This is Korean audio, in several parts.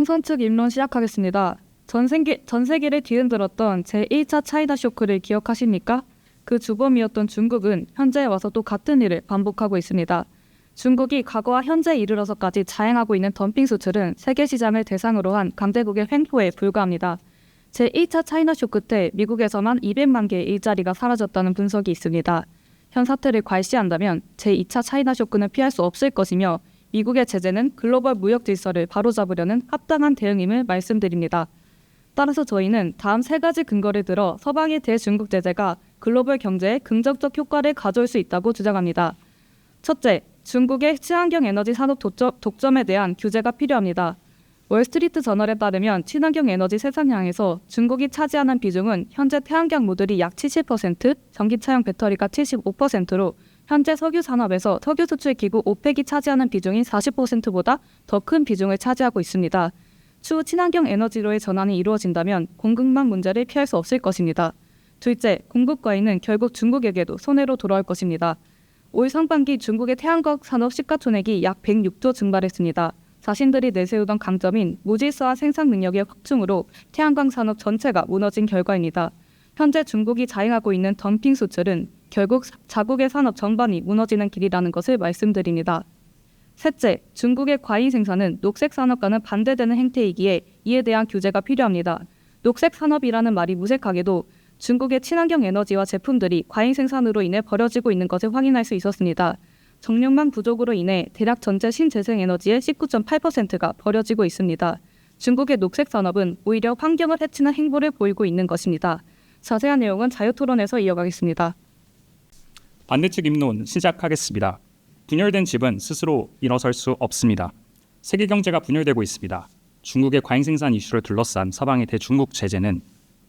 찬성 측 입론 시작하겠습니다. 전 세계를 뒤흔들었던 제1차 차이나 쇼크를 기억하십니까? 그 주범이었던 중국은 현재에 와서 또 같은 일을 반복하고 있습니다. 중국이 과거와 현재에 이르러서까지 자행하고 있는 덤핑 수출은 세계 시장을 대상으로 한 강대국의 횡포에 불과합니다. 제1차 차이나 쇼크 때 미국에서만 200만 개의 일자리가 사라졌다는 분석이 있습니다. 현 사태를 괄시한다면 제2차 차이나 쇼크는 피할 수 없을 것이며 미국의 제재는 글로벌 무역 질서를 바로잡으려는 합당한 대응임을 말씀드립니다. 따라서 저희는 다음 3가지 근거를 들어 서방의 대중국 제재가 글로벌 경제에 긍정적 효과를 가져올 수 있다고 주장합니다. 첫째, 중국의 친환경 에너지 산업 독점에 대한 규제가 필요합니다. 월스트리트 저널에 따르면 친환경 에너지 세상량에서 중국이 차지하는 비중은 현재 태양광 모듈이 약 70%, 전기차용 배터리가 75%로 현재 석유 산업에서 석유 수출 기구 오펙이 차지하는 비중인 40%보다 더 큰 비중을 차지하고 있습니다. 추후 친환경 에너지로의 전환이 이루어진다면 공급망 문제를 피할 수 없을 것입니다. 둘째, 공급 과잉은 결국 중국에게도 손해로 돌아올 것입니다. 올 상반기 중국의 태양광 산업 시가총액이 약 106조 증발했습니다. 자신들이 내세우던 강점인 무질서한 생산 능력의 확충으로 태양광 산업 전체가 무너진 결과입니다. 현재 중국이 자행하고 있는 덤핑 수출은 결국 자국의 산업 전반이 무너지는 길이라는 것을 말씀드립니다. 셋째, 중국의 과잉 생산은 녹색 산업과는 반대되는 행태이기에 이에 대한 규제가 필요합니다. 녹색 산업이라는 말이 무색하게도 중국의 친환경 에너지와 제품들이 과잉 생산으로 인해 버려지고 있는 것을 확인할 수 있었습니다. 정력망 부족으로 인해 대략 전체 신재생에너지의 19.8%가 버려지고 있습니다. 중국의 녹색 산업은 오히려 환경을 해치는 행보를 보이고 있는 것입니다. 자세한 내용은 자유토론에서 이어가겠습니다. 반대측 입론 시작하겠습니다. 분열된 집은 스스로 일어설 수 없습니다. 세계 경제가 분열되고 있습니다. 중국의 과잉 생산 이슈를 둘러싼 서방의 대중국 제재는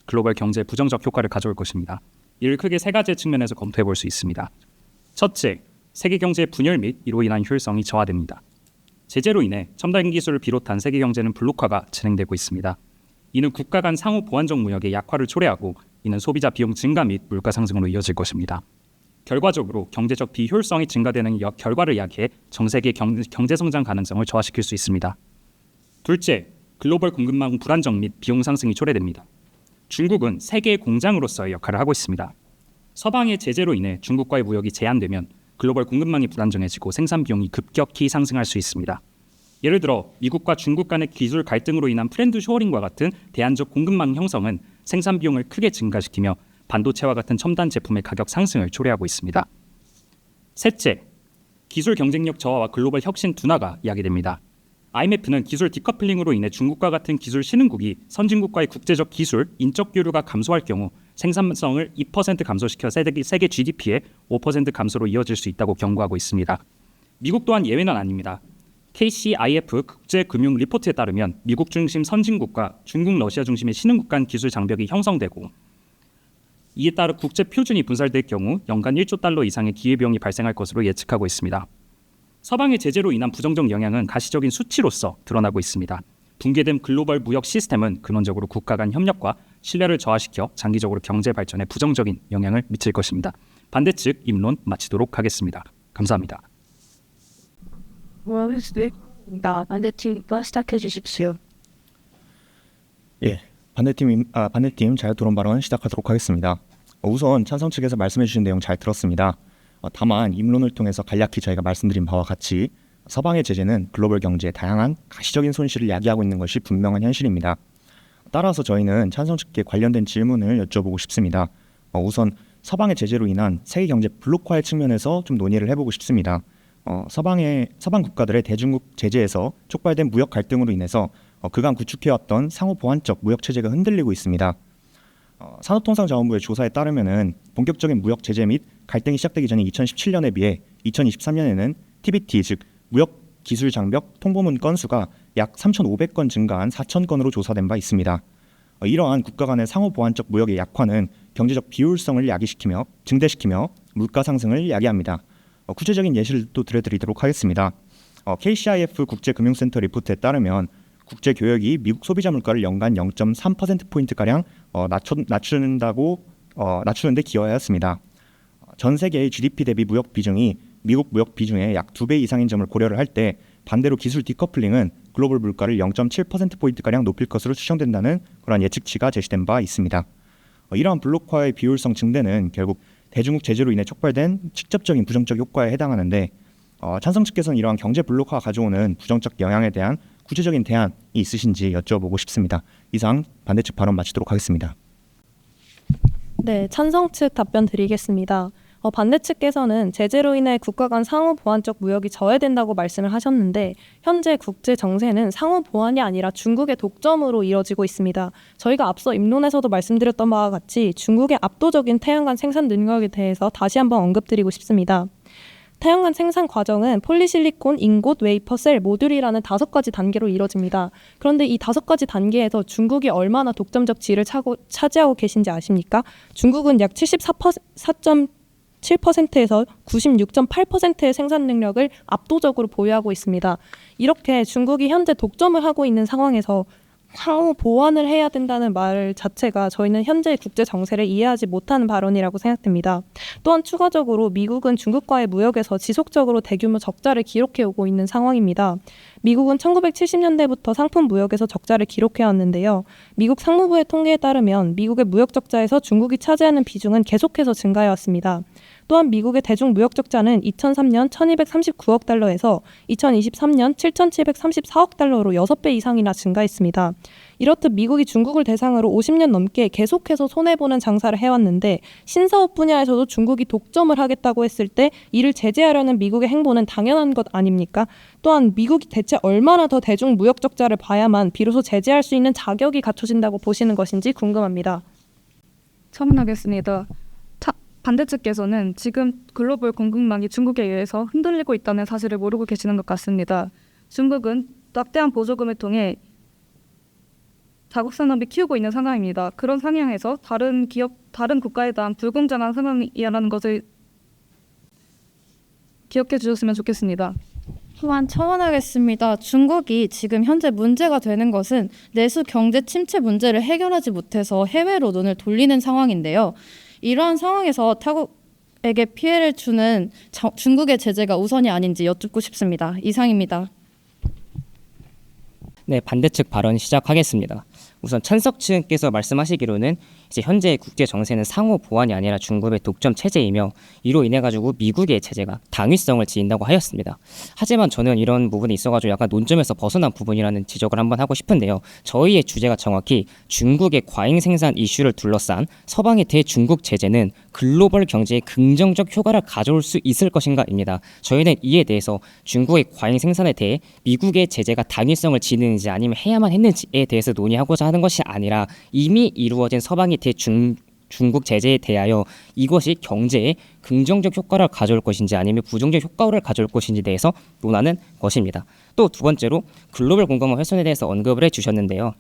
글로벌 경제에 부정적 효과를 가져올 것입니다. 이를 크게 3가지 측면에서 검토해 볼 수 있습니다. 첫째, 세계 경제의 분열 및 이로 인한 효율성이 저하됩니다. 제재로 인해 첨단 기술을 비롯한 세계 경제는 블록화가 진행되고 있습니다. 이는 국가 간 상호 보완적 무역의 약화를 초래하고 이는 소비자 비용 증가 및 물가 상승으로 이어질 것입니다. 결과적으로 경제적 비효율성이 증가되는 결과를 야기해 전 세계 경제 성장 가능성을 저하시킬 수 있습니다. 둘째, 글로벌 공급망 불안정 및 비용 상승이 초래됩니다. 중국은 세계의 공장으로서의 역할을 하고 있습니다. 서방의 제재로 인해 중국과의 무역이 제한되면 글로벌 공급망이 불안정해지고 생산 비용이 급격히 상승할 수 있습니다. 예를 들어 미국과 중국 간의 기술 갈등으로 인한 프렌드 쇼어링과 같은 대안적 공급망 형성은 생산 비용을 크게 증가시키며 반도체와 같은 첨단 제품의 가격 상승을 초래하고 있습니다. 셋째, 기술 경쟁력 저하와 글로벌 혁신 둔화가 야기됩니다. IMF는 기술 디커플링으로 인해 중국과 같은 기술 신흥국이 선진국과의 국제적 기술, 인적 교류가 감소할 경우 생산성을 2% 감소시켜 세계 GDP의 5% 감소로 이어질 수 있다고 경고하고 있습니다. 미국 또한 예외는 아닙니다. KCIF 국제금융 리포트에 따르면 미국 중심 선진국과 중국, 러시아 중심의 신흥국 간 기술 장벽이 형성되고 이에 따라 국제 표준이 분살될 경우 연간 1조 달러 이상의 기회비용이 발생할 것으로 예측하고 있습니다. 서방의 제재로 인한 부정적 영향은 가시적인 수치로서 드러나고 있습니다. 붕괴된 글로벌 무역 시스템은 근원적으로 국가 간 협력과 신뢰를 저하시켜 장기적으로 경제 발전에 부정적인 영향을 미칠 것입니다. 반대측 입론 마치도록 하겠습니다. 감사합니다. 반대팀 시작해 주십시오. 예, 반대팀 자유토론 발언 시작하도록 하겠습니다. 우선 찬성 측에서 말씀해 주신 내용 잘 들었습니다. 다만 입론을 통해서 간략히 저희가 말씀드린 바와 같이 서방의 제재는 글로벌 경제에 다양한 가시적인 손실을 야기하고 있는 것이 분명한 현실입니다. 따라서 저희는 찬성 측에 관련된 질문을 여쭤보고 싶습니다. 우선 서방의 제재로 인한 세계 경제 블록화의 측면에서 좀 논의를 해보고 싶습니다. 서방 국가들의 대중국 제재에서 촉발된 무역 갈등으로 인해서 그간 구축해왔던 상호 보완적 무역 체제가 흔들리고 있습니다. 산업통상자원부의 조사에 따르면은 본격적인 무역 제재 및 갈등이 시작되기 전인 2017년에 비해 2023년에는 TBT 즉 무역 기술 장벽 통보문 건수가 약 3,500건 증가한 4,000건으로 조사된 바 있습니다. 이러한 국가 간의 상호 보완적 무역의 약화는 경제적 비효율성을 증대시키며 물가 상승을 야기합니다. 구체적인 예시를 또 들려드리도록 하겠습니다. KCIF 국제금융센터 리포트에 따르면 국제교역이 미국 소비자 물가를 연간 0.3%포인트가량 낮추는데 기여하였습니다. 전 세계의 GDP 대비 무역 비중이 미국 무역 비중의 약 2배 이상인 점을 고려를 할 때 반대로 기술 디커플링은 글로벌 물가를 0.7%포인트가량 높일 것으로 추정된다는 그런 예측치가 제시된 바 있습니다. 이러한 블록화의 비효율성 증대는 결국 대중국 제재로 인해 촉발된 직접적인 부정적 효과에 해당하는데 찬성 측께서는 이러한 경제 블록화가 가져오는 부정적 영향에 대한 구체적인 대안이 있으신지 여쭤보고 싶습니다. 이상 반대 측 발언 마치도록 하겠습니다. 네, 찬성 측 답변 드리겠습니다. 반대 측께서는 제재로 인해 국가 간 상호 보완적 무역이 저해된다고 말씀을 하셨는데 현재 국제 정세는 상호 보완이 아니라 중국의 독점으로 이뤄지고 있습니다. 저희가 앞서 입론에서도 말씀드렸던 바와 같이 중국의 압도적인 태양광 생산 능력에 대해서 다시 한번 언급드리고 싶습니다. 태양광 생산 과정은 폴리실리콘, 잉곶, 웨이퍼, 셀, 모듈이라는 5가지 단계로 이뤄집니다. 그런데 이 5가지 단계에서 중국이 얼마나 독점적 지위를 차지하고 계신지 아십니까? 중국은 약 74.7%에서 96.8%의 생산 능력을 압도적으로 보유하고 있습니다. 이렇게 중국이 현재 독점을 하고 있는 상황에서 상호 보완을 해야 된다는 말 자체가 저희는 현재 국제 정세를 이해하지 못하는 발언이라고 생각됩니다. 또한 추가적으로 미국은 중국과의 무역에서 지속적으로 대규모 적자를 기록해오고 있는 상황입니다. 미국은 1970년대부터 상품 무역에서 적자를 기록해왔는데요. 미국 상무부의 통계에 따르면 미국의 무역 적자에서 중국이 차지하는 비중은 계속해서 증가해왔습니다. 또한 미국의 대중 무역 적자는 2003년 1239억 달러에서 2023년 7734억 달러로 6배 이상이나 증가했습니다. 이렇듯 미국이 중국을 대상으로 50년 넘게 계속해서 손해보는 장사를 해왔는데 신사업 분야에서도 중국이 독점을 하겠다고 했을 때 이를 제재하려는 미국의 행보는 당연한 것 아닙니까? 또한 미국이 대체 얼마나 더 대중 무역 적자를 봐야만 비로소 제재할 수 있는 자격이 갖춰진다고 보시는 것인지 궁금합니다. 첨언하겠습니다. 반대 측께서는 지금 글로벌 공급망이 중국에 의해서 흔들리고 있다는 사실을 모르고 계시는 것 같습니다. 중국은 막대한 보조금을 통해 자국 산업이 키우고 있는 상황입니다. 그런 상황에서 다른 국가에 대한 불공정한 상황이라는 것을 기억해 주셨으면 좋겠습니다. 또한 첨언하겠습니다. 중국이 지금 현재 문제가 되는 것은 내수 경제 침체 문제를 해결하지 못해서 해외로 눈을 돌리는 상황인데요. 이러한 상황에서 타국에게 피해를 주는 중국의 제재가 우선이 아닌지 여쭙고 싶습니다. 이상입니다. 네, 반대측 발언 시작하겠습니다. 우선 찬석 측께서 말씀하시기로는 이제 현재 국제 정세는 상호 보완이 아니라 중국의 독점 체제이며 이로 인해 가지고 미국의 제재가 당위성을 지닌다고 하였습니다. 하지만 저는 이런 부분이 있어가지고 약간 논점에서 벗어난 부분이라는 지적을 한번 하고 싶은데요. 저희의 주제가 정확히 중국의 과잉 생산 이슈를 둘러싼 서방의 대중국 제재는 글로벌 경제에 긍정적 효과를 가져올 수 있을 것인가입니다. 저희는 이에 대해서 중국의 과잉 생산에 대해 미국의 제재가 당위성을 지니는지 아니면 해야만 했는지에 대해서 논의하고자 하는 것이 아니라 이미 이루어진 서방의 대중국 제재에 대하여 이것이 경제에 긍정적 효과를 가져올 것인지 아니면 부정적 효과를 가져올 것인지에 대해서 논하는 것입니다. 또 두 번째로 글로벌 공급망 훼손에 대해서 언급을 해주셨는데요.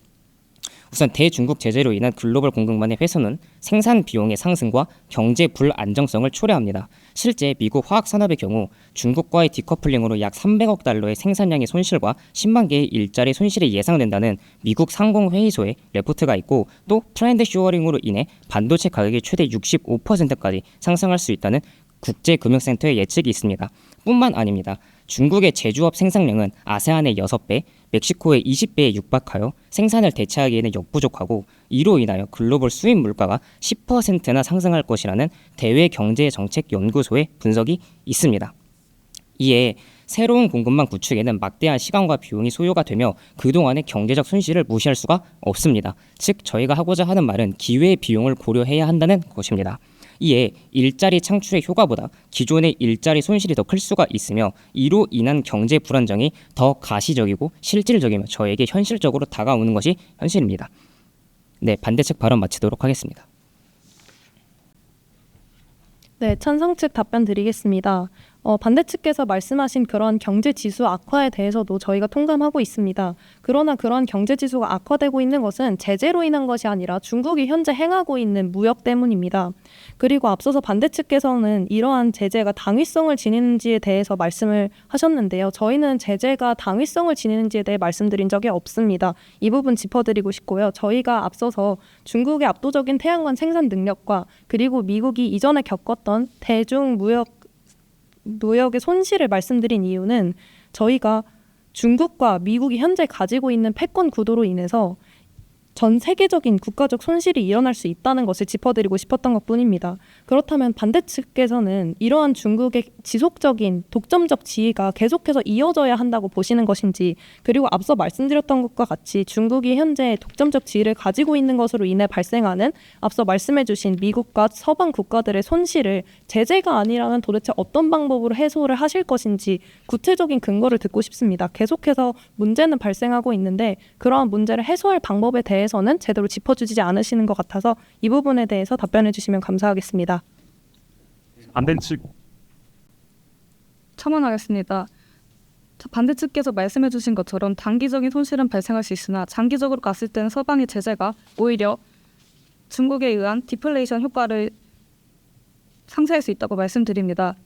우선 대중국 제재로 인한 글로벌 공급망의 훼손은 생산 비용의 상승과 경제 불안정성을 초래합니다. 실제 미국 화학산업의 경우 중국과의 디커플링으로 약 300억 달러의 생산량의 손실과 10만 개의 일자리 손실이 예상된다는 미국 상공회의소의 레포트가 있고 또 트렌드 쇼어링으로 인해 반도체 가격이 최대 65%까지 상승할 수 있다는 국제금융센터의 예측이 있습니다. 뿐만 아닙니다. 중국의 제조업 생산량은 아세안의 6배, 멕시코의 20배에 육박하여 생산을 대체하기에는 역부족하고 이로 인하여 글로벌 수입 물가가 10%나 상승할 것이라는 대외경제정책연구소의 분석이 있습니다. 이에 새로운 공급망 구축에는 막대한 시간과 비용이 소요가 되며 그동안의 경제적 손실을 무시할 수가 없습니다. 즉 저희가 하고자 하는 말은 기회의 비용을 고려해야 한다는 것입니다. 이에 일자리 창출의 효과보다 기존의 일자리 손실이 더 클 수가 있으며 이로 인한 경제 불안정이 더 가시적이고 실질적이며 저에게 현실적으로 다가오는 것이 현실입니다. 네, 반대측 발언 마치도록 하겠습니다. 네, 찬성 측 답변 드리겠습니다. 반대 측께서 말씀하신 그런 경제 지수 악화에 대해서도 저희가 통감하고 있습니다. 그러나 그런 경제 지수가 악화되고 있는 것은 제재로 인한 것이 아니라 중국이 현재 행하고 있는 무역 때문입니다. 그리고 앞서서 반대 측께서는 이러한 제재가 당위성을 지니는지에 대해서 말씀을 하셨는데요. 저희는 제재가 당위성을 지니는지에 대해 말씀드린 적이 없습니다. 이 부분 짚어드리고 싶고요. 저희가 앞서서 중국의 압도적인 태양광 생산 능력과 그리고 미국이 이전에 겪었던 대중 무역의 손실을 말씀드린 이유는 저희가 중국과 미국이 현재 가지고 있는 패권 구도로 인해서 전 세계적인 국가적 손실이 일어날 수 있다는 것을 짚어드리고 싶었던 것뿐입니다. 그렇다면 반대측에서는 이러한 중국의 지속적인 독점적 지위가 계속해서 이어져야 한다고 보시는 것인지, 그리고 앞서 말씀드렸던 것과 같이 중국이 현재 독점적 지위를 가지고 있는 것으로 인해 발생하는 앞서 말씀해주신 미국과 서방 국가들의 손실을 제재가 아니라면 도대체 어떤 방법으로 해소를 하실 것인지 구체적인 근거를 듣고 싶습니다. 계속해서 문제는 발생하고 있는데 그러한 문제를 해소할 방법에 대해서는 제대로 짚어주지 않으시는 것 같아서 이 부분에 대해서 답변해 주시면 감사하겠습니다. 반대측 첨언하겠습니다. 반대측께서 말씀해 주신 것처럼 단기적인 손실은 발생할 수 있으나 장기적으로 갔을 때는 서방의 제재가 오히려 중국에 의한 디플레이션 효과를 상쇄할 수 있다고 말씀드립니다.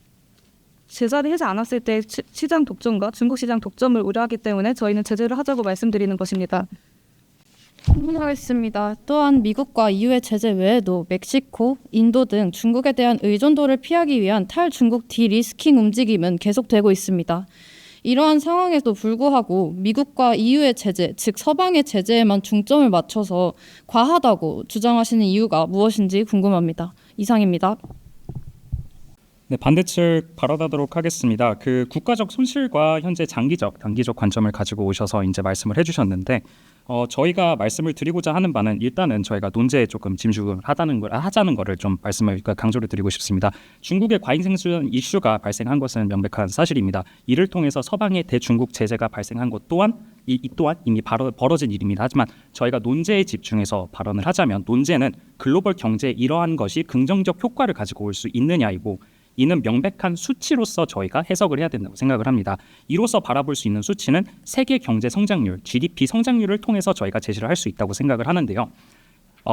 제재를 하지 않았을 때 시장 독점과 중국 시장 독점을 우려하기 때문에 저희는 제재를 하자고 말씀드리는 것입니다. 하겠습니다. 또한 미국과 EU의 제재 외에도 멕시코, 인도 등 중국에 대한 의존도를 피하기 위한 탈중국 디리스킹 움직임은 계속되고 있습니다. 이러한 상황에도 불구하고 미국과 EU의 제재, 즉 서방의 제재에만 중점을 맞춰서 과하다고 주장하시는 이유가 무엇인지 궁금합니다. 이상입니다. 네, 반대측 발언하도록 하겠습니다. 그 국가적 손실과 현재 장기적, 단기적 관점을 가지고 오셔서 이제 말씀을 해주셨는데, 저희가 말씀을 드리고자 하는 바는 일단은 저희가 논제에 조금 짐작을 하자는 거를 좀 말씀을 강조를 드리고 싶습니다. 중국의 과잉생산 이슈가 발생한 것은 명백한 사실입니다. 이를 통해서 서방의 대중국 제재가 발생한 것 또한 이 또한 이미 벌어진 일입니다. 하지만 저희가 논제에 집중해서 발언을 하자면 논제는 글로벌 경제에 이러한 것이 긍정적 효과를 가지고 올 수 있느냐이고, 이는 명백한 수치로서 저희가 해석을 해야 된다고 생각을 합니다. 이로써 바라볼 수 있는 수치는 세계 경제 성장률, GDP 성장률을 통해서 저희가 제시를 할 수 있다고 생각을 하는데요.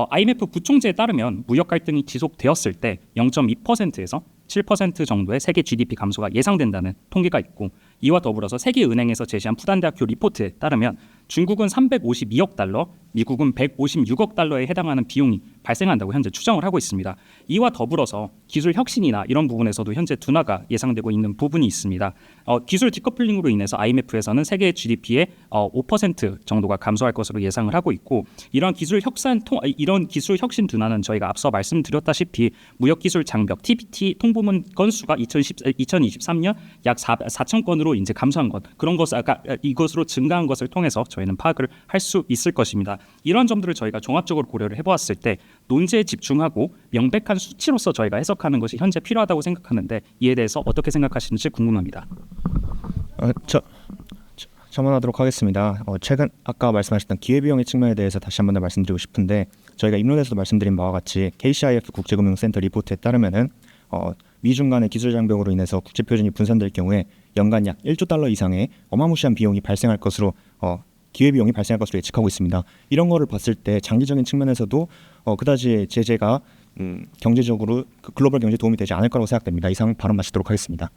IMF 부총재에 따르면 무역 갈등이 지속되었을 때 0.2%에서 7% 정도의 세계 GDP 감소가 예상된다는 통계가 있고, 이와 더불어서 세계은행에서 제시한 푸단대학교 리포트에 따르면 중국은 352억 달러, 미국은 156억 달러에 해당하는 비용이 발생한다고 현재 추정을 하고 있습니다. 이와 더불어서 기술 혁신이나 이런 부분에서도 현재 둔화가 예상되고 있는 부분이 있습니다. 기술 디커플링으로 인해서 IMF에서는 세계 GDP의 5% 정도가 감소할 것으로 예상을 하고 있고, 이런 기술 혁신 둔화는 저희가 앞서 말씀드렸다시피 무역기술 장벽 TPT 통보문 건수가 2023년 약 4천 건으로 이제 감소한 것, 그런 것을 이것으로 증가한 것을 통해서 저희는 파악을 할 수 있을 것입니다. 이런 점들을 저희가 종합적으로 고려를 해보았을 때 논제에 집중하고 명백한 수치로서 저희가 해석하는 것이 현재 필요하다고 생각하는데, 이에 대해서 어떻게 생각하시는지 궁금합니다. 첨언하도록 하겠습니다. 최근 아까 말씀하셨던 기회비용의 측면에 대해서 다시 한 번 더 말씀드리고 싶은데, 저희가 입론에서도 말씀드린 바와 같이 KCIF 국제금융센터 리포트에 따르면은 미중 간의 기술 장벽으로 인해서 국제 표준이 분산될 경우에 연간 약 1조 달러 이상의 어마무시한 비용이 발생할 것으로 기회비용이 발생할 것으로 예측하고 있습니다. 이런 거를 봤을 때 장기적인 측면에서도 그다지 제재가 경제적으로 글로벌 경제에 도움이 되지 않을 거라고 생각됩니다. 이상 발언 마치도록 하겠습니다.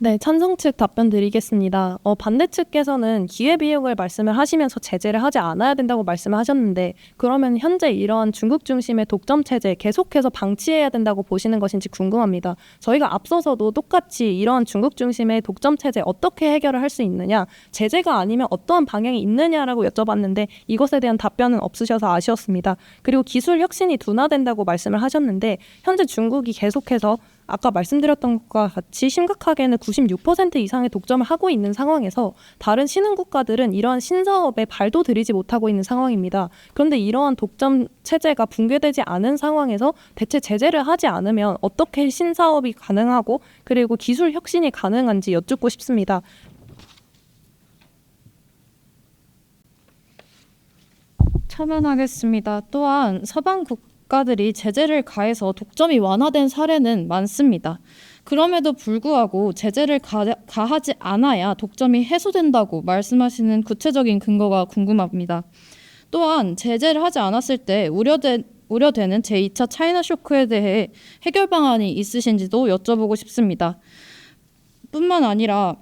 네, 찬성 측 답변 드리겠습니다. 반대 측께서는 기회비용을 말씀을 하시면서 제재를 하지 않아야 된다고 말씀을 하셨는데, 그러면 현재 이러한 중국 중심의 독점 체제 계속해서 방치해야 된다고 보시는 것인지 궁금합니다. 저희가 앞서서도 똑같이 이러한 중국 중심의 독점 체제 어떻게 해결을 할 수 있느냐, 제재가 아니면 어떠한 방향이 있느냐라고 여쭤봤는데 이것에 대한 답변은 없으셔서 아쉬웠습니다. 그리고 기술 혁신이 둔화된다고 말씀을 하셨는데, 현재 중국이 계속해서 아까 말씀드렸던 것과 같이 심각하게는 96% 이상의 독점을 하고 있는 상황에서 다른 신흥 국가들은 이러한 신사업에 발도 들이지 못하고 있는 상황입니다. 그런데 이러한 독점 체제가 붕괴되지 않은 상황에서 대체 제재를 하지 않으면 어떻게 신사업이 가능하고 그리고 기술 혁신이 가능한지 여쭙고 싶습니다. 첨언하겠습니다. 또한 서방 국가들이 제재를 가해서 독점이 완화된 사례는 많습니다. 그럼에도 불구하고 제재를 가하지 않아야 독점이 해소된다고 말씀하시는 구체적인 근거가 궁금합니다. 또한 제재를 하지 않았을 때 우려되는 제2차 차이나 쇼크에 대해 해결 방안이 있으신지도 여쭤보고 싶습니다. 뿐만 아니라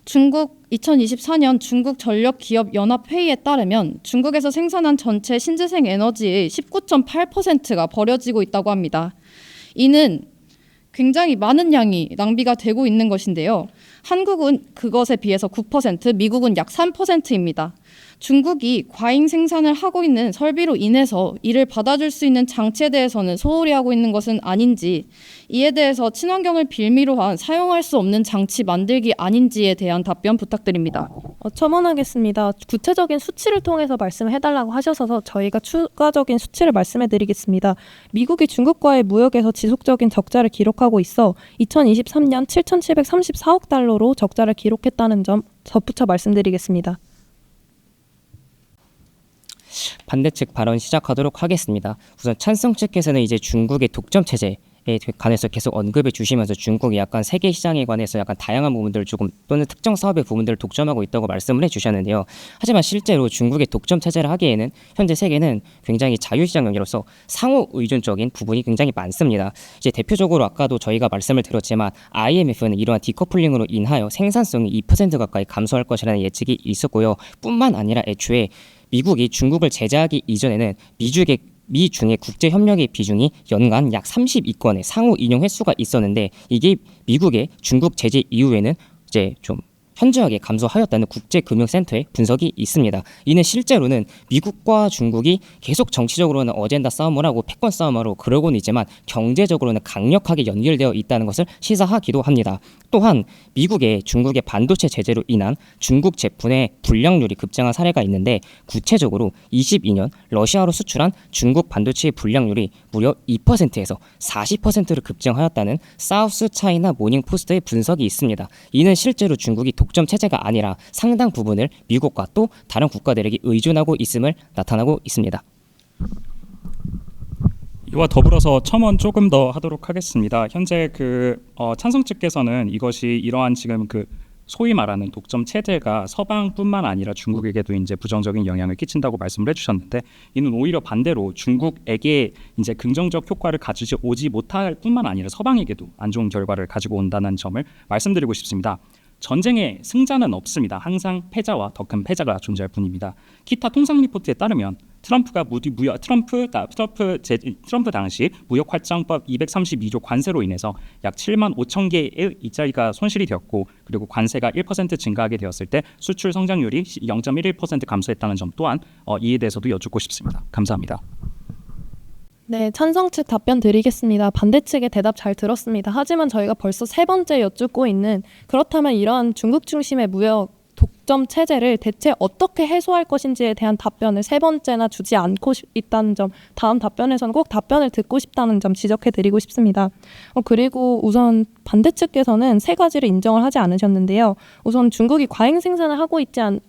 2024년 중국 전력 기업 연합 회의에 따르면 중국에서 생산한 전체 신재생 에너지의 19.8%가 버려지고 있다고 합니다. 이는 굉장히 많은 양이 낭비가 되고 있는 것인데요. 한국은 그것에 비해서 9%, 미국은 약 3%입니다. 중국이 과잉 생산을 하고 있는 설비로 인해서 이를 받아줄 수 있는 장치에 대해서는 소홀히 하고 있는 것은 아닌지, 이에 대해서 친환경을 빌미로 한 사용할 수 없는 장치 만들기 아닌지에 대한 답변 부탁드립니다. 첨언하겠습니다. 구체적인 수치를 통해서 말씀을 해달라고 하셔서 저희가 추가적인 수치를 말씀해드리겠습니다. 미국이 중국과의 무역에서 지속적인 적자를 기록하고 있어 2023년 7,734억 달러로 적자를 기록했다는 점 덧붙여 말씀드리겠습니다. 반대측 발언 시작하도록 하겠습니다. 우선 찬성 측께서는 이제 중국의 독점 체제에 관해서 계속 언급해 주시면서 중국이 약간 세계 시장에 관해서 약간 다양한 부분들을 조금 또는 특정 사업의 부분들을 독점하고 있다고 말씀을 해주셨는데요. 하지만 실제로 중국의 독점 체제를 하기에는 현재 세계는 굉장히 자유시장 경제로서 상호 의존적인 부분이 굉장히 많습니다. 이제 대표적으로 아까도 저희가 말씀을 드렸지만 IMF는 이러한 디커플링으로 인하여 생산성이 2% 가까이 감소할 것이라는 예측이 있었고요. 뿐만 아니라 애초에 미국이 중국을 제재하기 이전에는 미중의 국제 협력의 비중이 연간 약 32건의 상호 인용 횟수가 있었는데 이게 미국의 중국 제재 이후에는 이제 좀 현저하게 감소하였다는 국제금융센터의 분석이 있습니다. 이는 실제로는 미국과 중국이 계속 정치적으로는 어젠다 싸움을 하고 패권 싸움을 하고 그러고는 있지만 경제적으로는 강력하게 연결되어 있다는 것을 시사하기도 합니다. 또한 미국의 중국의 반도체 제재로 인한 중국 제품의 불량률이 급증한 사례가 있는데 구체적으로 22년 러시아로 수출한 중국 반도체의 불량률이 무려 2%에서 40%로 급증하였다는 사우스 차이나 모닝 포스트의 분석이 있습니다. 이는 실제로 중국이 독점 체제가 아니라 상당 부분을 미국과 또 다른 국가들에게 의존하고 있음을 나타나고 있습니다. 이와 더불어서 첨언 조금 더 하도록 하겠습니다. 현재 찬성 측께서는 이것이 이러한 지금 소위 말하는 독점 체제가 서방뿐만 아니라 중국에게도 이제 부정적인 영향을 끼친다고 말씀을 해주셨는데, 이는 오히려 반대로 중국에게 이제 긍정적 효과를 가지지 오지 못할 뿐만 아니라 서방에게도 안 좋은 결과를 가지고 온다는 점을 말씀드리고 싶습니다. 전쟁에 승자는 없습니다. 항상 패자와 더 큰 패자가 존재할 뿐입니다. 기타 통상 리포트에 따르면 트럼프 당시 무역활장법 232조 관세로 인해서 약 7만 5천 개의 일자리가 손실이 되었고, 그리고 관세가 1% 증가하게 되었을 때 수출 성장률이 0.11% 감소했다는 점 또한 이에 대해서도 여쭙고 싶습니다. 감사합니다. 네, 찬성 측 답변 드리겠습니다. 반대 측의 대답 잘 들었습니다. 하지만 저희가 벌써 세 번째 여쭙고 있는, 그렇다면 이러한 중국 중심의 무역 독점 체제를 대체 어떻게 해소할 것인지에 대한 답변을 세 번째나 주지 않고 있다는 점, 다음 답변에서는 꼭 답변을 듣고 싶다는 점 지적해드리고 싶습니다. 그리고 우선 반대 측께서는 세 가지를 인정을 하지 않으셨는데요. 우선 중국이 과잉 생산을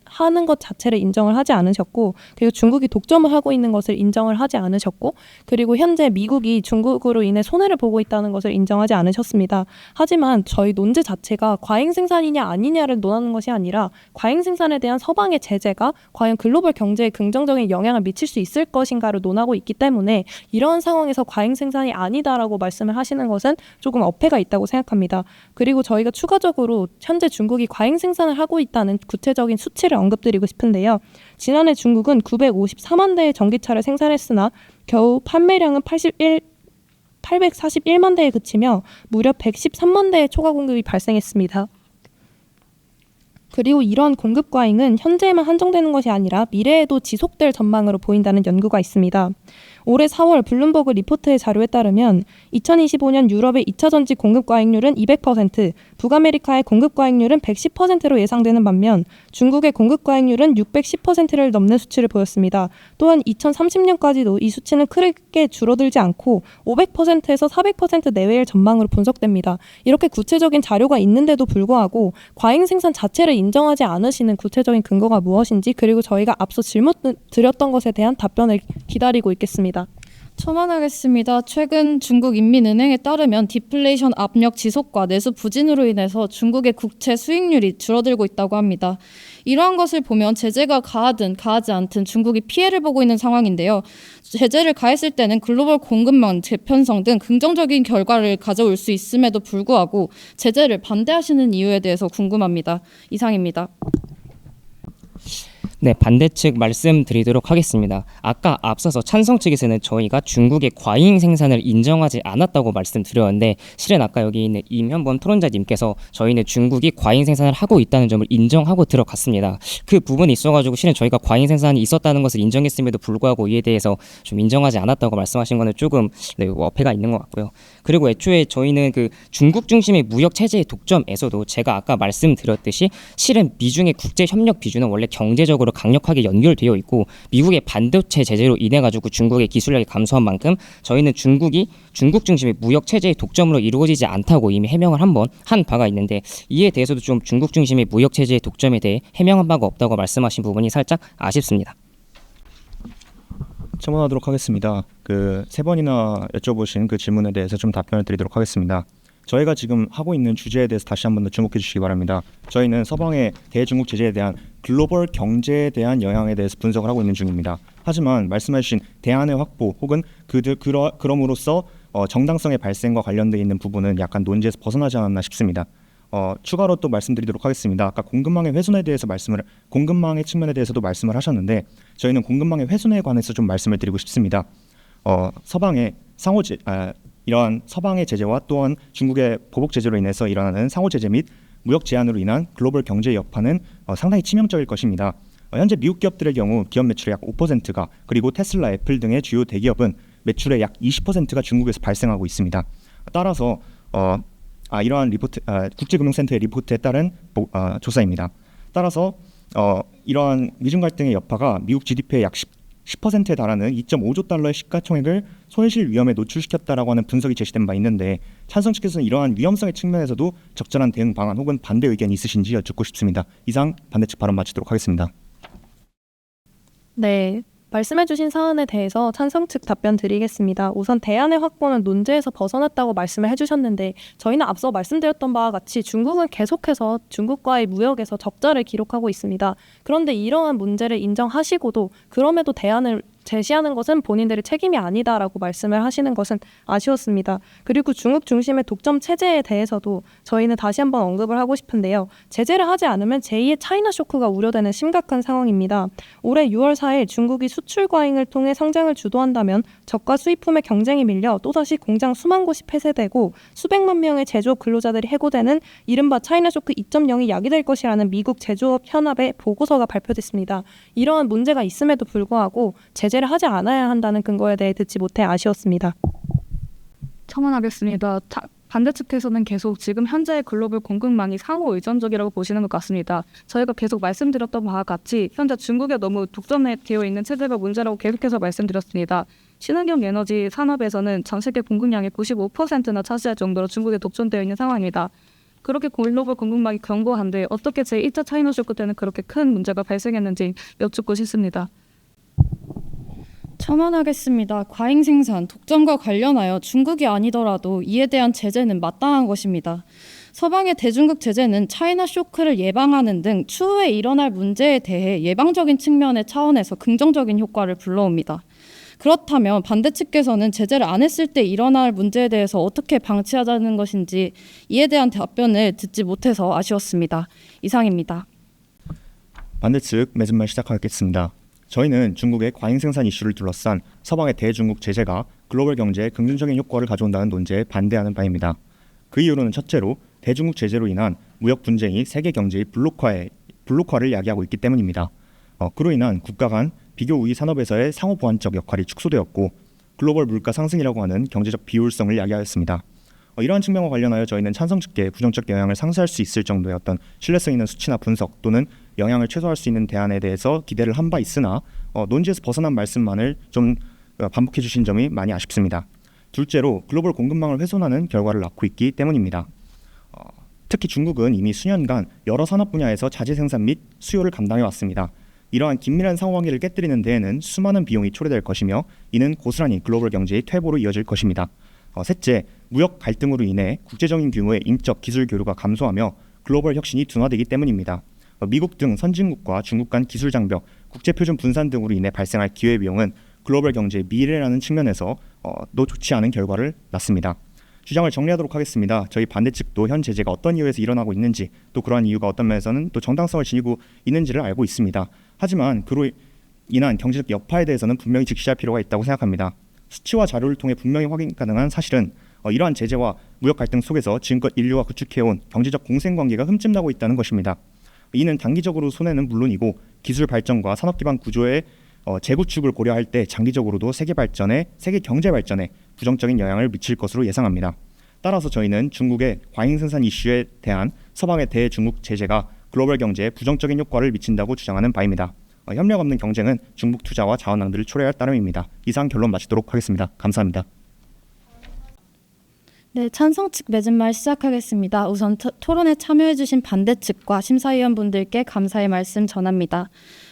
하는 것 자체를 인정을 하지 않으셨고, 그리고 중국이 독점을 하고 있는 것을 인정을 하지 않으셨고, 그리고 현재 미국이 중국으로 인해 손해를 보고 있다는 것을 인정하지 않으셨습니다. 하지만 저희 논제 자체가 과잉 생산이냐 아니냐를 논하는 것이 아니라 과잉 생산에 대한 서방의 제재가 과연 글로벌 경제에 긍정적인 영향을 미칠 수 있을 것인가를 논하고 있기 때문에 이러한 상황에서 과잉 생산이 아니다라고 말씀을 하시는 것은 조금 어폐가 있다고 생각합니다. 그리고 저희가 추가적으로 현재 중국이 과잉 생산을 하고 있다는 구체적인 수치를 언급드리고 싶은데요. 지난해 중국은 954만 대의 전기차를 생산했으나 겨우 판매량은 841만 대에 그치며 무려 113만 대의 초과 공급이 발생했습니다. 그리고 이러한 공급 과잉은 현재에만 한정되는 것이 아니라 미래에도 지속될 전망으로 보인다는 연구가 있습니다. 올해 4월 블룸버그 리포트의 자료에 따르면 2025년 유럽의 2차 전지 공급 과잉률은 200%, 북아메리카의 공급 과잉률은 110%로 예상되는 반면 중국의 공급 과잉률은 610%를 넘는 수치를 보였습니다. 또한 2030년까지도 이 수치는 크게 줄어들지 않고 500%에서 400% 내외일 전망으로 분석됩니다. 이렇게 구체적인 자료가 있는데도 불구하고 과잉 생산 자체를 인정하지 않으시는 구체적인 근거가 무엇인지, 그리고 저희가 앞서 질문 드렸던 것에 대한 답변을 기다리고 있겠습니다. 첨언하겠습니다. 최근 중국인민은행에 따르면 디플레이션 압력 지속과 내수 부진으로 인해서 중국의 국채 수익률이 줄어들고 있다고 합니다. 이러한 것을 보면 제재가 가하든 가하지 않든 중국이 피해를 보고 있는 상황인데요. 제재를 가했을 때는 글로벌 공급망 재편성 등 긍정적인 결과를 가져올 수 있음에도 불구하고 제재를 반대하시는 이유에 대해서 궁금합니다. 이상입니다. 네, 반대측 말씀드리도록 하겠습니다. 아까 앞서서 찬성 측에서는 저희가 중국의 과잉 생산을 인정하지 않았다고 말씀드렸는데 실은 아까 여기 있는 임현범 토론자님께서 저희는 중국이 과잉 생산을 하고 있다는 점을 인정하고 들어갔습니다. 그 부분이 있어가지고 실은 저희가 과잉 생산이 있었다는 것을 인정했음에도 불구하고 이에 대해서 좀 인정하지 않았다고 말씀하신 거는 조금 어폐가 있는 것 같고요. 그리고 애초에 저희는 그 중국 중심의 무역 체제의 독점에서도 제가 아까 말씀드렸듯이 실은 미중의 국제 협력 비준은 원래 경제적으로 강력하게 연결되어 있고 미국의 반도체 제재로 인해 가지고 중국의 기술력이 감소한 만큼 저희는 중국이 중국 중심의 무역 체제의 독점으로 이루어지지 않다고 이미 해명을 한번 한 바가 있는데 이에 대해서도 좀 중국 중심의 무역 체제의 독점에 대해 해명한 바가 없다고 말씀하신 부분이 살짝 아쉽습니다. 첨언하도록 하겠습니다. 그 3번이나 여쭤보신 그 질문에 대해서 좀 답변을 드리도록 하겠습니다. 저희가 지금 하고 있는 주제에 대해서 다시 한 번 더 주목해 주시기 바랍니다. 저희는 서방의 대중국 제재에 대한 글로벌 경제에 대한 영향에 대해서 분석을 하고 있는 중입니다. 하지만 말씀해 주신 대안의 확보 혹은 그럼으로써 정당성의 발생과 관련되어 있는 부분은 약간 논지에서 벗어나지 않았나 싶습니다. 추가로 또 말씀드리도록 하겠습니다. 아까 공급망의 훼손에 대해서 공급망의 측면에 대해서도 말씀을 하셨는데 저희는 공급망의 훼손에 관해서 좀 말씀을 드리고 싶습니다. 서방의 이러한 서방의 제재와 또한 중국의 보복 제재로 인해서 일어나는 상호 제재 및 무역 제한으로 인한 글로벌 경제 여파는 상당히 치명적일 것입니다. 현재 미국 기업들의 경우 기업 매출의 약 5%가 그리고 테슬라, 애플 등의 주요 대기업은 매출의 약 20%가 중국에서 발생하고 있습니다. 따라서 이러한 국제금융센터의 리포트에 따른 조사입니다. 따라서 이러한 미중 갈등의 여파가 미국 GDP의 약 10%에 달하는 2.5조 달러의 시가총액을 손실 위험에 노출시켰다라고 하는 분석이 제시된 바 있는데 찬성 측에서는 이러한 위험성의 측면에서도 적절한 대응 방안 혹은 반대 의견이 있으신지 여쭙고 싶습니다. 이상 반대 측 발언 마치도록 하겠습니다. 네, 말씀해주신 사안에 대해서 찬성 측 답변 드리겠습니다. 우선 대안의 확보는 논제에서 벗어났다고 말씀을 해주셨는데 저희는 앞서 말씀드렸던 바와 같이 중국은 계속해서 중국과의 무역에서 적자를 기록하고 있습니다. 그런데 이러한 문제를 인정하시고도 그럼에도 대안을 제시하는 것은 본인들의 책임이 아니다라고 말씀을 하시는 것은 아쉬웠습니다. 그리고 중국 중심의 독점 체제에 대해서도 저희는 다시 한번 언급을 하고 싶은데요. 제재를 하지 않으면 제2의 차이나 쇼크가 우려되는 심각한 상황입니다. 올해 6월 4일 중국이 수출 과잉을 통해 성장을 주도한다면 저가 수입품의 경쟁이 밀려 또다시 공장 수만 곳이 폐쇄되고 수백만 명의 제조업 근로자들이 해고되는 이른바 차이나 쇼크 2.0이 야기될 것이라는 미국 제조업 현합의 보고서가 발표됐습니다. 이러한 문제가 있음에도 불구하고 제재를 하지 않아야 한다는 근거에 대해 듣지 못해 아쉬웠습니다. 첨언하겠습니다. 반대 측에서는 계속 지금 현재의 글로벌 공급망이 상호 의존적이라고 보시는 것 같습니다. 저희가 계속 말씀드렸던 바와 같이 현재 중국에 너무 독점되어 있는 체제가 문제라고 계속해서 말씀드렸습니다. 신흥용 에너지 산업에서는 전 세계 공급량의 95%나 차지할 정도로 중국에 독점되어 있는 상황입니다. 그렇게 글로벌 공급망이 견고한데 어떻게 제1차 차이나 쇼크 때는 그렇게 큰 문제가 발생했는지 여쭙고 싶습니다. 첨언하겠습니다. 과잉 생산, 독점과 관련하여 중국이 아니더라도 이에 대한 제재는 마땅한 것입니다. 서방의 대중국 제재는 차이나 쇼크를 예방하는 등 추후에 일어날 문제에 대해 예방적인 측면의 차원에서 긍정적인 효과를 불러옵니다. 그렇다면 반대 측께서는 제재를 안 했을 때 일어날 문제에 대해서 어떻게 방치하자는 것인지 이에 대한 답변을 듣지 못해서 아쉬웠습니다. 이상입니다. 반대 측 맺은 말 시작하겠습니다. 저희는 중국의 과잉 생산 이슈를 둘러싼 서방의 대중국 제재가 글로벌 경제에 긍정적인 효과를 가져온다는 논제에 반대하는 바입니다. 그 이유로는 첫째로 대중국 제재로 인한 무역 분쟁이 세계 경제의 블록화를 야기하고 있기 때문입니다. 그로 인한 국가 간 비교 우위 산업에서의 상호 보완적 역할이 축소되었고 글로벌 물가 상승이라고 하는 경제적 비효율성을 야기하였습니다. 이러한 측면과 관련하여 저희는 찬성 측계 부정적 영향을 상쇄할 수 있을 정도의 어떤 신뢰성 있는 수치나 분석 또는 영향을 최소화할 수 있는 대안에 대해서 기대를 한 바 있으나 논지에서 벗어난 말씀만을 좀 반복해 주신 점이 많이 아쉽습니다. 둘째로 글로벌 공급망을 훼손하는 결과를 낳고 있기 때문입니다. 특히 중국은 이미 수년간 여러 산업 분야에서 자재 생산 및 수요를 감당해 왔습니다. 이러한 긴밀한 상호관계를 깨뜨리는 데에는 수많은 비용이 초래될 것이며 이는 고스란히 글로벌 경제의 퇴보로 이어질 것입니다. 셋째, 무역 갈등으로 인해 국제적인 규모의 인적 기술 교류가 감소하며 글로벌 혁신이 둔화되기 때문입니다. 미국 등 선진국과 중국 간 기술 장벽, 국제 표준 분산 등으로 인해 발생할 기회 비용은 글로벌 경제의 미래라는 측면에서 좋지 않은 결과를 낳습니다. 주장을 정리하도록 하겠습니다. 저희 반대 측도 현 제재가 어떤 이유에서 일어나고 있는지, 또 그러한 이유가 어떤 면에서는 또 정당성을 지니고 있는지를 알고 있습니다. 하지만 그로 인한 경제적 여파에 대해서는 분명히 직시할 필요가 있다고 생각합니다. 수치와 자료를 통해 분명히 확인 가능한 사실은 이러한 제재와 무역 갈등 속에서 지금껏 인류가 구축해온 경제적 공생관계가 흠집나고 있다는 것입니다. 이는 단기적으로 손해는 물론이고 기술 발전과 산업 기반 구조의 재구축을 고려할 때 장기적으로도 세계 경제 발전에 부정적인 영향을 미칠 것으로 예상합니다. 따라서 저희는 중국의 과잉 생산 이슈에 대한 서방의 대중국 제재가 글로벌 경제에 부정적인 효과를 미친다고 주장하는 바입니다. 협력 없는 경쟁은 중국 투자와 자원 낭비를 초래할 따름입니다. 이상 결론 마치도록 하겠습니다. 감사합니다. 네, 찬성 측 맺은 말 시작하겠습니다. 우선 토론에 참여해주신 반대 측과 심사위원분들께 감사의 말씀 전합니다.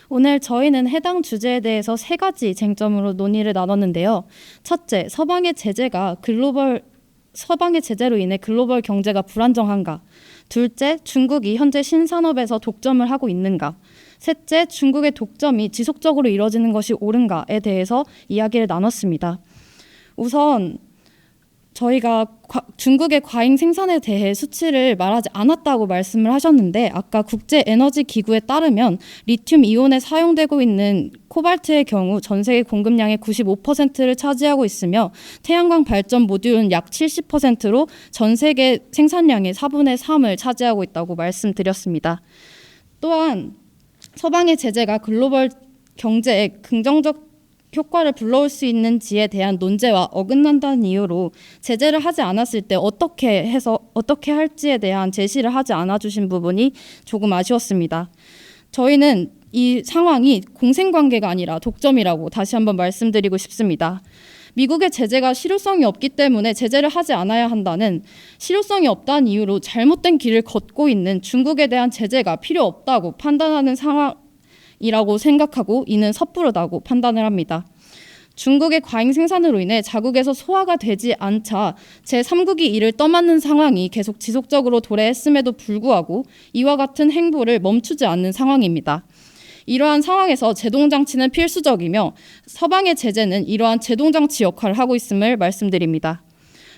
오늘 저희는 해당 주제에 대해서 3가지 쟁점으로 논의를 나눴는데요. 첫째, 서방의 제재로 인해 글로벌 경제가 불안정한가? 둘째, 중국이 현재 신산업에서 독점을 하고 있는가? 셋째, 중국의 독점이 지속적으로 이뤄지는 것이 옳은가에 대해서 이야기를 나눴습니다. 우선 저희가 중국의 과잉 생산에 대해 수치를 말하지 않았다고 말씀을 하셨는데, 아까 국제에너지기구에 따르면 리튬 이온에 사용되고 있는 코발트의 경우 전 세계 공급량의 95%를 차지하고 있으며 태양광 발전 모듈은 약 70%로 전 세계 생산량의 4분의 3을 차지하고 있다고 말씀드렸습니다. 또한 서방의 제재가 글로벌 경제에 긍정적 효과를 불러올 수 있는지에 대한 논제와 어긋난다는 이유로 제재를 하지 않았을 때 어떻게 할지에 대한 제시를 하지 않아 주신 부분이 조금 아쉬웠습니다. 저희는 이 상황이 공생관계가 아니라 독점이라고 다시 한번 말씀드리고 싶습니다. 미국의 제재가 실효성이 없기 때문에 제재를 하지 않아야 한다는, 실효성이 없다는 이유로 잘못된 길을 걷고 있는 중국에 대한 제재가 필요 없다고 판단하는 상황이라고 생각하고 이는 섣부르다고 판단을 합니다. 중국의 과잉 생산으로 인해 자국에서 소화가 되지 않자 제3국이 이를 떠맡는 상황이 계속 지속적으로 도래했음에도 불구하고 이와 같은 행보를 멈추지 않는 상황입니다. 이러한 상황에서 제동장치는 필수적이며 서방의 제재는 이러한 제동장치 역할을 하고 있음을 말씀드립니다.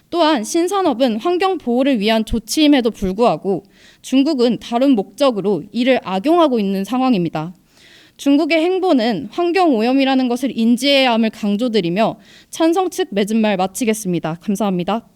또한 신산업은 환경 보호를 위한 조치임에도 불구하고 중국은 다른 목적으로 이를 악용하고 있는 상황입니다. 중국의 행보는 환경오염이라는 것을 인지해야 함을 강조드리며 찬성 측 맺은 말 마치겠습니다. 감사합니다.